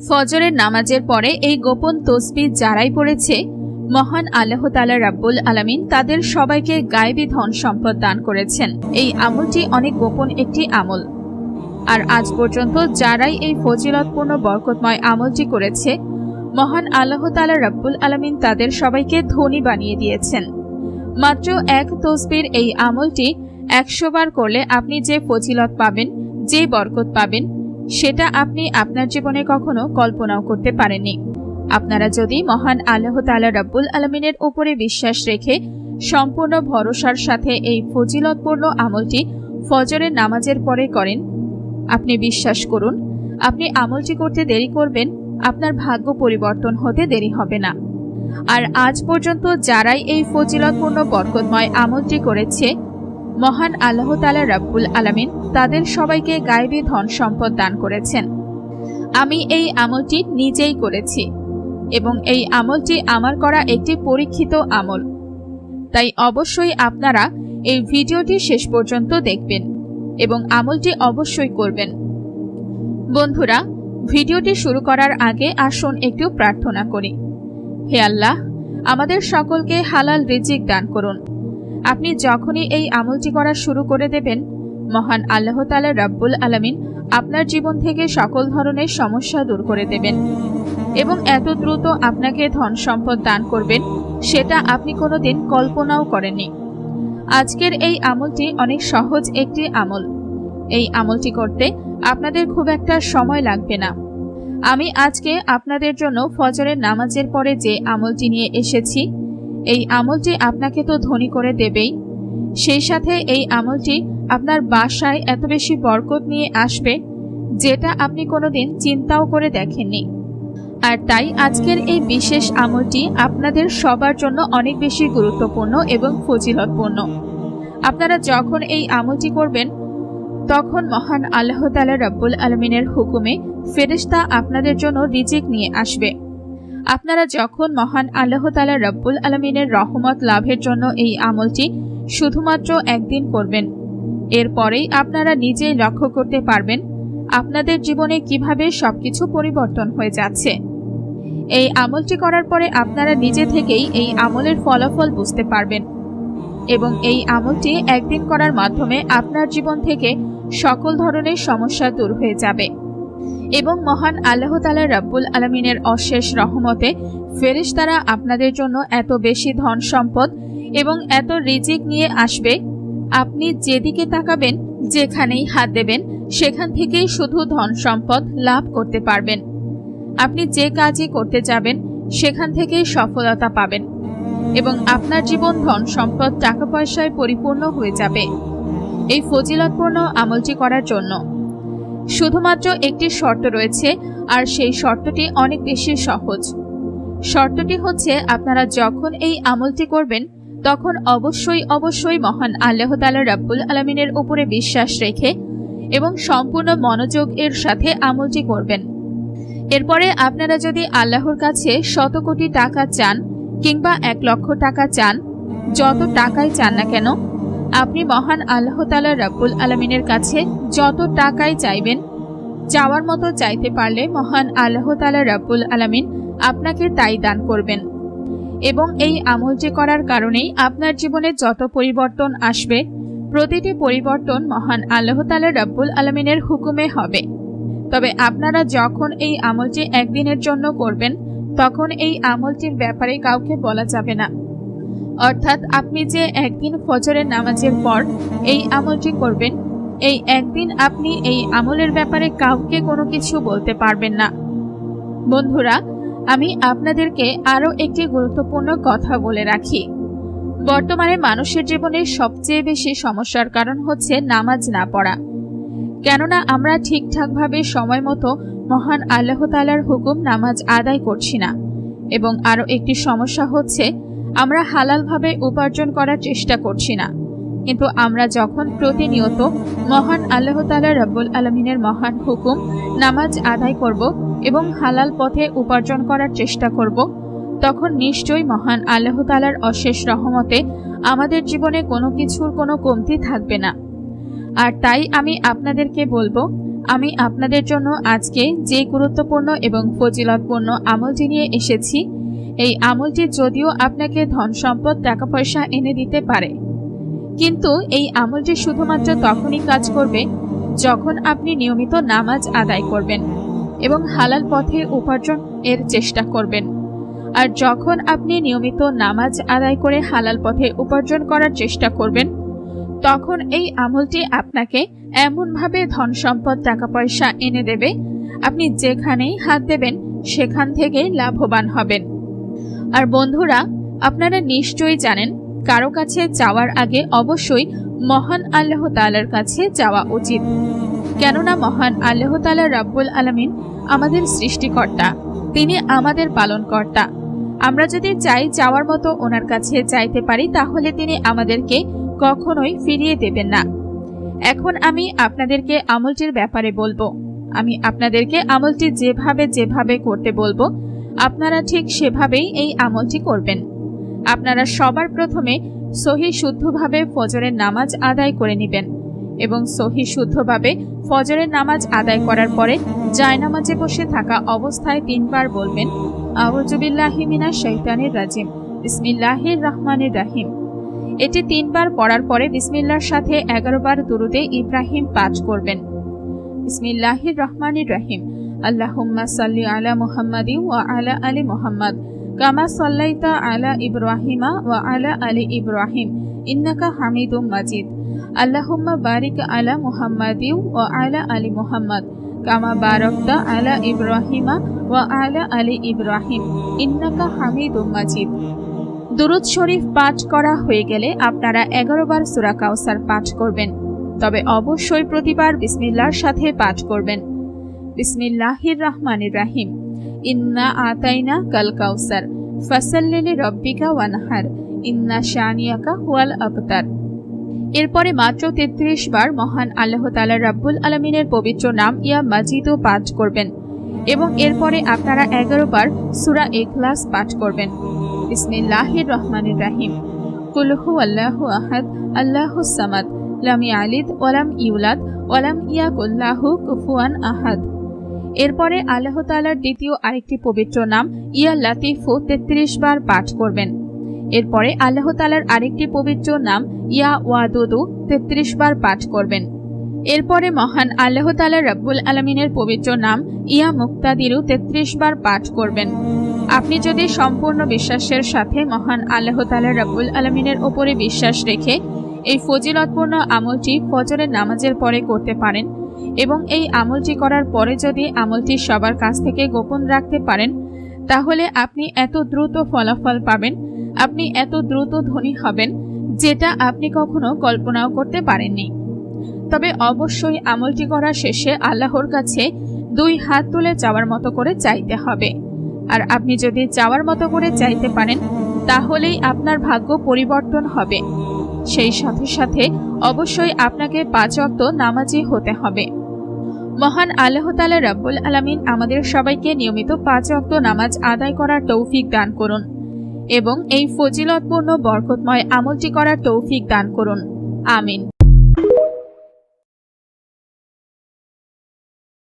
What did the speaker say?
ফজরের নামাজের পরে এই গোপন তসবিহ যারাই পড়েছে, মহান আল্লাহ তাআলা রাব্বুল আলামিন তাদের সবাইকে গায়েবী ধন সম্পদ দান করেছেন। এই আমলটি অনেক গোপন একটি আমল। আর আজ পর্যন্ত যারাই এই ফজিলতপূর্ণ বরকতময় আমলটি করেছে, মহান আল্লাহ তাআলা রাব্বুল আলামিন তাদের সবাইকে ধনী বানিয়ে দিয়েছেন। মাত্র এক তসবির এই আমলটি 100 বার করলে আপনি যে ফজিলত পাবেন, যে বরকত পাবেন, সেটা আপনি আপনার জীবনে কখনো কল্পনাও করতে পারেননি। আপনারা যদি মহান আল্লাহ তাআলা রাব্বুল আলামিনের উপরে বিশ্বাস রেখে সম্পূর্ণ ভরসার সাথে এই ফজিলতপূর্ণ আমলটি ফজরের নামাজের পরে করেন, আপনি বিশ্বাস করুন, আপনি আমলটি করতে দেরি করবেন, আপনার ভাগ্য পরিবর্তন হতে দেরি হবে না। আর আজ পর্যন্ত যারাই এই ফজিলতপূর্ণ বরকতময় আমলটি করেছে, মহান আল্লাহ তাআলা রাব্বুল আলামিন তাদের সবাইকে গায়েবী ধন সম্পদ দান করেছেন। আমি এই আমলটি নিজেই করেছি এবং এই আমলটি আমার করা একটি পরীক্ষিত আমল। তাই অবশ্যই আপনারা এই ভিডিওটি শেষ পর্যন্ত দেখবেন এবং আমলটি অবশ্যই করবেন। বন্ধুরা, ভিডিওটি শুরু করার আগে আসুন একটু প্রার্থনা করি। হে আল্লাহ, আমাদের সকলকে হালাল রিজিক দান করুন। আপনি যখনই এই আমলটি করা শুরু করে দেবেন, মহান আল্লাহ তাআলা রাব্বুল আলামিন আপনার জীবন থেকে সকল ধরনের সমস্যা দূর করে দেবেন এবং এত দ্রুত আপনাকে ধন সম্পদ দান করবেন, সেটা আপনি কোনোদিন কল্পনাও করেননি। আজকের এই আমলটি অনেক সহজ একটি আমল। এই আমলটি করতে আপনাদের খুব একটা সময় লাগবে না। আমি আজকে আপনাদের জন্য ফজরের নামাজের পরে যে আমলটি নিয়ে এসেছি, এই আমলটি আপনাকে তো ধনী করে দেবেই, সেই সাথে এই আমলটি আপনার বাসায় এত বেশি বরকত নিয়ে আসবে, যেটা আপনি কোনোদিন চিন্তাও করে দেখেননি। আর তাই আজকের এই বিশেষ আমলটি আপনাদের সবার জন্য অনেক বেশি গুরুত্বপূর্ণ এবং ফজিলতপূর্ণ। আপনারা যখন এই আমলটি করবেন, তখন মহান আল্লাহ তাআলা রাব্বুল আলামিনের হুকুমে ফেরেশতা আপনাদের জন্য রিজিক নিয়ে আসবে। আপনারা যখন মহান আল্লাহ তাআলা রাব্বুল আলামিনের রহমত লাভের জন্য এই আমলটি শুধুমাত্র একদিন করবেন, এরপরেই আপনারা নিজেই লক্ষ্য করতে পারবেন আপনাদের জীবনে কিভাবে সবকিছু পরিবর্তন হয়ে যাচ্ছে। এই আমলটি করার পরে আপনারা নিজে থেকেই এই আমলের ফলাফল বুঝতে পারবেন এবং এই আমলটি একদিন করার মাধ্যমে আপনার জীবন থেকে সকল ধরনের সমস্যা দূর হয়ে যাবে এবং মহান আল্লাহ তাআলা রাব্বুল আলামিনের অশেষ রহমতে ফেরেশতারা আপনাদের জন্য এত বেশি ধন সম্পদ এবং এত রিজিক নিয়ে আসবে, আপনি যেদিকে তাকাবেন, যেখানেই হাত দেবেন, সেখান থেকেই শুধু ধন সম্পদ লাভ করতে পারবেন। আপনি যে কাজই করতে যাবেন, সেখান থেকেই সফলতা পাবেন এবং আপনার জীবন ধন সম্পদ টাকা পয়সায় পরিপূর্ণ হয়ে যাবে। এই ফজিলতপূর্ণ আমলটি করার জন্য শুধুমাত্র একটি শর্ত রয়েছে, আর সেই শর্তটি অনেক বেশি সহজ। শর্তটি হচ্ছে, আপনারা যখন এই আমলটি করবেন, তখন অবশ্যই মহান আল্লাহ তাআলা রাব্বুল আলামিনের উপরে বিশ্বাস রেখে এবং সম্পূর্ণ মনোযোগ এর সাথে আমলটি করবেন। এরপরে আপনারা যদি আল্লাহর কাছে 100 কোটি টাকা চান কিংবা 1 লক্ষ টাকা চান, যত টাকাই চান না কেন, আপনি মহান আল্লাহ তাআলা রাব্বুল আলামিনের কাছে যত টাকাই চাইবেন, চাওয়ার মতো চাইতে পারলে মহান আল্লাহ তাআলা রাব্বুল আলামিন আপনাকে তাই দান করবেন এবং এই আমলটি করার কারণেই আপনার জীবনে যত পরিবর্তন আসবে, প্রতিটি পরিবর্তন মহান আল্লাহ তাআলা রাব্বুল আলামিনের হুকুমে হবে। তবে আপনারা যখন এই আমলটি একদিনের জন্য করবেন, তখন এই আমলটির ব্যাপারে কাউকে বলা যাবে না। অর্থাৎ আপনি যে একদিন ফজরের নামাজের পর এই আমলটি করবেন, এই একদিন আপনি এই আমলের ব্যাপারে কাউকে কোনো কিছু বলতে পারবেন না। বন্ধুরা, আমি আপনাদেরকে আরও একটি গুরুত্বপূর্ণ কথা বলে রাখি। বর্তমানে মানুষের জীবনে সবচেয়ে বেশি সমস্যার কারণ হচ্ছে নামাজ না পড়া। কেননা আমরা ঠিকঠাকভাবে সময় মতো মহান আল্লাহ তাআলার হুকুম নামাজ আদায় করছি না। এবং আরও একটি সমস্যা হচ্ছে, আমরা হালালভাবে উপার্জন করার চেষ্টা করছি না। কিন্তু আমরা যখন প্রতিনিয়ত মহান আল্লাহ তাআলা রাব্বুল আলামিনের মহান হুকুম নামাজ আদায় করব এবং হালাল পথে উপার্জন করার চেষ্টা করব, তখন নিশ্চয়ই মহান আল্লাহ তাআলার অশেষ রহমতে আমাদের জীবনে কোনো কিছুর কোনো কমতি থাকবে না। আর তাই আমি আপনাদেরকে বলবো, আমি আপনাদের জন্য আজকে যে গুরুত্বপূর্ণ এবং ফজিলতপূর্ণ আমলটি নিয়ে এসেছি, এই আমলটি যদিও আপনাকে ধন সম্পদ টাকা পয়সা এনে দিতে পারে, কিন্তু এই আমলটি শুধুমাত্র তখনই কাজ করবে যখন আপনি নিয়মিত নামাজ আদায় করবেন এবং হালাল পথে উপার্জন এর চেষ্টা করবেন। আর যখন আপনি নিয়মিত নামাজ আদায় করে হালাল পথে উপার্জন করার চেষ্টা করবেন, তখন এই আমলটি আপনাকে এমনভাবে ধন সম্পদ টাকা পয়সা এনে দেবে, আপনি যেখানেই হাত দেবেন সেখান থেকেই লাভবান হবেন। আর বন্ধুরা, আপনারা নিশ্চয়ই জানেন কারো কাছে যাওয়ার আগে অবশ্যই মহান আল্লাহ তাআলার কাছে যাওয়া উচিত। কেননা মহান আল্লাহ তাআলা রাব্বুল আলামিন আমাদের সৃষ্টিকর্তা, তিনি আমাদের পালনকর্তা। আমরা যদি চাই যাওয়ার মতো ওনার কাছে চাইতে পারি, তাহলে তিনি আমাদেরকে কখনোই ফিরিয়ে দেবেন না। এখন আমি আপনাদেরকে আমলটির ব্যাপারে বলবো। আমি আপনাদেরকে আমলটি যেভাবে করতে বলবো, আপনারা ঠিক সেভাবেই এই আমলটি করবেন। আপনারা সবার প্রথমে সহি শুদ্ধভাবে ফজরের নামাজ আদায় করে নেবেন এবং সহি শুদ্ধভাবে ফজরের নামাজ আদায় করার পরে জায়নামাজে বসে থাকা অবস্থায় 3 বার বলবেন, আউযু বিল্লাহি মিনাশ শাইতানির রাজিম, বিসমিল্লাহির রহমানির রহিম। এটি 3 বার পড়ার পরে বিসমিল্লাহর সাথে 11 বার দুরুদে ইব্রাহিম পাঠ করবেন। বিসমিল্লাহির রহমানির রহিম, আল্লাহুম্মা সাল্লি আলা মুহাম্মাদিন ওয়া আলা আলি মুহাম্মাদ কামা সাল্লাইতা আলা ইব্রাহিমা ওয়া আলা আলি ইব্রাহিম ইন্নাকা হামিদুম মাজিদ। আল্লাহুম্মা বারিক আলা মুহাম্মাদিন ওয়া আলা আলি মুহাম্মাদ কামা বারাকতা আলা ইব্রাহিমা ওয়া আলা আলি ইব্রাহিম ইন্নাকা হামিদুম মাজিদ। দুরুদ শরীফ পাঠ করা হয়ে গেলে আপনারা 11 বার সূরা কাউসার পাঠ করবেন, তবে অবশ্যই প্রতিবার বিসমিল্লাহর সাথে পাঠ করবেন। বিসমিল্লাহির রহমানির রহিম, ইন্না আতাইনা কাল কাউসার ফাসাল্লি লিরাব্বিকা ওয়ানহার ইন্না শানিয়াকা হুয়াল আবতার। এরপরে মাত্র 33 বার মহান আল্লাহ তাআলা রাব্বুল আলামিনের পবিত্র নাম ইয়া মাজিদও পাঠ করবেন এবং এরপরে আপনারা 11 বার সূরা ইখলাস পাঠ করবেন। বিসমিল্লাহির রহমানির রহিম, কুল হুয়াল্লাহু আহাদ আল্লাহুস সামাদ লাম ইয়ালিদ ওয়া লাম ইউলাদ ওয়া লাম ইয়াকুল লাহু কুফুয়ান আহাদ। এরপরে আল্লাহ তাআলার দ্বিতীয় আরেকটি পবিত্র নাম ইয়া লাতিফু 33 বার পাঠ করবেন। এরপরে আল্লাহ তাআলার আরেকটি পবিত্র নাম ইয়া ওয়াদুদু 33 বার পাঠ করবেন। এরপরে মহান আল্লাহ তাআলা রাব্বুল আলামিনের পবিত্র নাম ইয়া মুক্তাদিরু 33 বার পাঠ করবেন। আপনি যদি সম্পূর্ণ বিশ্বাসের সাথে মহান আল্লাহ তাআলা রাব্বুল আলামিনের উপরে বিশ্বাস রেখে এই ফজিলতপূর্ণ আমলটি ফজরের নামাজের পরে করতে পারেন এবং এই আমলটি করার পরে যদি আমলটি সবার কাছ থেকে গোপন রাখতে পারেন, তাহলে আপনি এত দ্রুত ফলাফল পাবেন, আপনি এত দ্রুত ধনী হবেন, যেটা আপনি কখনো কল্পনাও করতে পারেননি। তবে অবশ্যই আমলটি করার শেষে আল্লাহর কাছে 2 হাত তুলে চাওয়ার মতো করে চাইতে হবে। আর আপনি যদি চাওয়ার মতো করে চাইতে পারেন, তাহলেই আপনার ভাগ্য পরিবর্তন হবে। সেই সাথে সাথে অবশ্যই আপনাকে 5 ওয়াক্ত নামাজি হতে হবে। মহান আল্লাহ তাআলা রাব্বুল আলামিন আমাদের সবাইকে নিয়মিত 5 ওয়াক্ত নামাজ আদায় করার তৌফিক দান করুন এবং এই ফজিলতপূর্ণ বরকতময় আমলটি করার তৌফিক দান করুন। আমিন।